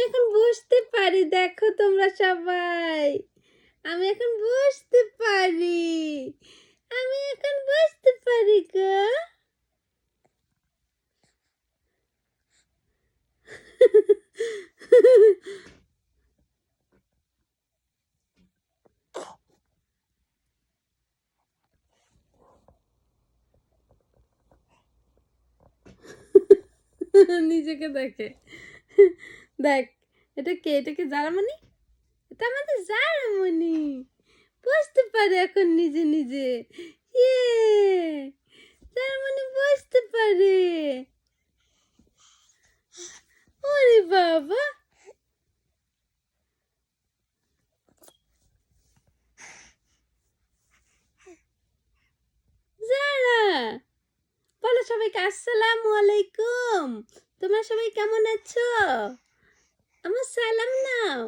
এখন বসতে পারি, দেখো তোমরা সবাই। আমি এখন বসতে পারি। আমি এখন বসতে পারি গো। নিজেকে দেখে। দেখ, এটা কে? এটা কি জারামণি? এটা আমাদের জারামণি। বসতে পারে এখন নিজে নিজে। ইয়ে, জারামণি বসতে পারে। ওরে বাবা, জারা বলো সবাইকে আসসালামু আলাইকুম। তোমরা সবাই কেমন আছো? আমার সালাম নাও।